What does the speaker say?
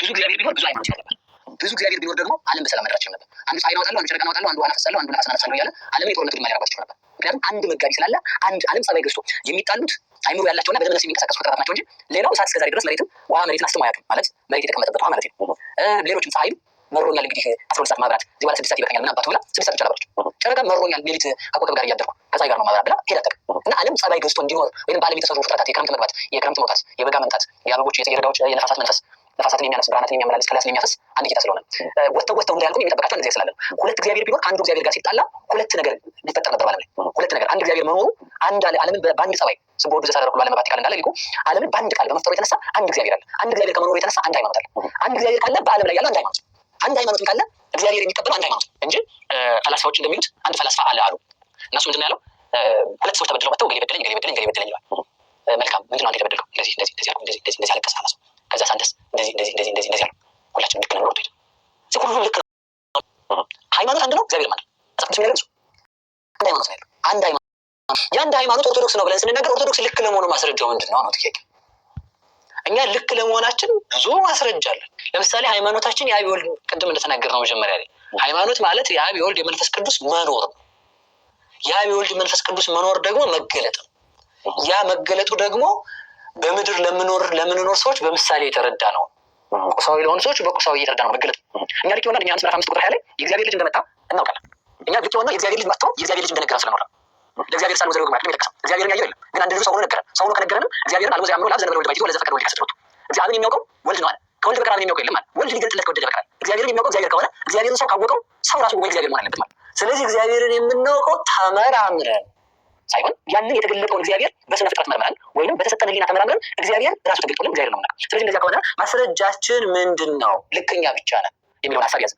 ብዙ እግዚአብሔር ቢኖር ብዙ ሃይማኖት ነበር። ብዙ እግዚአብሔር ቢኖር ደግሞ ዓለም በሰላም መድረስ ይችላል ነበር። አንዱ ፀሐይን አወጣለሁ፣ አንዱ ጨረቃን አወጣለሁ፣ አንዱ ውሃን አፈሳለሁ፣ አንዱ ነፋስን አነፍሳለሁ እያለ ዓለምን የጦርነት ግጥሚያ ሊያደርጓት ይችላል ነበር። ምክንያቱም አንድ መጋቢ ስላለ አንድ ዓለም ጸባይ ገዝቶ የሚጣሉት አይምሮ ያላቸውና በደመ ነፍስ የሚንቀሳቀሱ ፍጥረታት ናቸው እንጂ ሌላው እሳት እስከዛሬ ድረስ መሬትን ውሃ መሬትን አስተማ ያውቅም ማለት መሬት የተቀመጠበት ውሃ ማለት ነው። ሌሎችም ፀሐይም መሮኛል እንግዲህ 12 ሰዓት ማብራት እዚህ በኋላ 6 ሰዓት ይበቃኛል ምን አባቱ ብላ 6 ሰዓት ብቻ ነበረች። ጨረቃ መሮኛል ሌሊት ከኮከብ ጋር እያደርኩ ከፀሐይ ጋር ነው ማብራት ብላ ሄዳ ጠቅ እና ዓለም ጸባይ ገዝቶ እንዲኖር ወይም በዓለም የተሰሩ ፍጥረታት የክረምት መግባት፣ የክረምት መውጣት፣ የበጋ መምጣት፣ የአበቦች የጽጌረዳዎች የነፋሳት መንፈስ ነፋሳትን የሚያነስ ብርሃናትን የሚያመላልስ ከላስን የሚያፈስ አንድ ጌታ ስለሆነ ወጥተው እንዳያልቁ የሚጠብቃቸው አንድ እግዚአብሔር ስላለ ሁለት እግዚአብሔር ቢኖር ከአንዱ እግዚአብሔር ጋር ሲጣላ ሁለት ነገር ሊፈጠር ነበር ማለት ነው። ሁለት ነገር አንድ እግዚአብሔር መኖሩ አንድ ዓለምን በአንድ ጸባይ ስቦ ወደ ዘሳረቁ ዓለም ባቲካል እንዳለ ሊቁ ዓለምን በአንድ ቃል በመፍጠሩ የተነሳ አንድ እግዚአብሔር አለ። አንድ እግዚአብሔር ከመኖሩ የተነሳ አንድ ሃይማኖት አለ። አንድ እግዚአብሔር ካለ በዓለም ላይ ያለው አንድ ሃይማኖት አንድ ሃይማኖት ካለ እግዚአብሔር የሚቀበለው አንድ ሃይማኖት እንጂ ፈላስፋዎች እንደሚሉት አንድ ፈላስፋ አለ አሉ። እነሱ ምንድነው ያለው? ሁለት ሰዎች ተበድለው መጥተው ገሌ በደለኝ ይላል። መልካም ምንድነው አንተ የተበደለው? እንደዚህ አለቀሰ አለ ሰው። ከዛ ሳንደስ እንደዚህ አለ። ሁላችንም ልክ ነው ወጥቶ ሁሉ ልክ ነው። ሃይማኖት አንድ ነው። እግዚአብሔር ማለት አጥቅስ የሚያደርግ አንድ ሃይማኖት ነው ያለው። አንድ ሃይማኖት የአንድ ሃይማኖት ኦርቶዶክስ ነው ብለን ስንናገር ኦርቶዶክስ ልክ ለመሆኑ ማስረጃው ምንድነው ነው ጥያቄ። እኛ ልክ ለመሆናችን ብዙ ማስረጃ አለ። ለምሳሌ ሃይማኖታችን የአብ ወልድ ቅድም እንደተናገርነው መጀመሪያ ላይ ሃይማኖት ማለት የአብ ወልድ የመንፈስ ቅዱስ መኖር ነው። የአብ ወልድ መንፈስ ቅዱስ መኖር ደግሞ መገለጥ ነው። ያ መገለጡ ደግሞ በምድር ለምንኖር ሰዎች በምሳሌ የተረዳ ነው። ቁሳዊ ለሆኑ ሰዎች በቁሳዊ የተረዳ ነው መገለጡ። እኛ ልክ ይሆናል። እኛ ምዕራፍ 5 ቁጥር 20 ላይ የእግዚአብሔር ልጅ እንደመጣ እናውቃለን። እኛ ልክ ይሆናል። የእግዚአብሔር ልጅ መጥቶ የእግዚአብሔር ልጅ እንደነገረን ስለኖረ ለእግዚአብሔር ሳሉ ዘረግ ማለት ነው የተከሰው። እግዚአብሔርን ያየው የለም ግን አንድ ልጅ ሰው ሆኖ ነገረን። ሰው ሆኖ ከነገረንም እግዚአብሔርን አልቦ ያምሮ ላብ ዘነበ ወልድ ባይቶ ለዘፈቀደ ወልድ ከሰጥቶ እግዚአብሔርን የሚያውቀው ወልድ ነው አለ። ከወልድ በቀር አብን የሚያውቀው የለም አለ። ወልድ ሊገልጥለት ከወደደ በቀር እግዚአብሔርን የሚያውቀው እግዚአብሔር ከሆነ እግዚአብሔርን ሰው ካወቀው ሰው ራሱ ወይ እግዚአብሔር መሆን አለበት ማለት። ስለዚህ እግዚአብሔርን የምናውቀው ተመራምረን ሳይሆን ያንን የተገለጠውን እግዚአብሔር በስነ ፍጥረት መርምረን ወይንም በተሰጠን ሕሊና ተመራምረን እግዚአብሔር ራሱ ተገልጦልን እግዚአብሔር ነው የምናውቀው። ስለዚህ እንደዚያ ከሆነ ማስረጃችን ምንድን ነው? ልክኛ ብቻ ነን የሚለውን ሀሳብ ያዘ።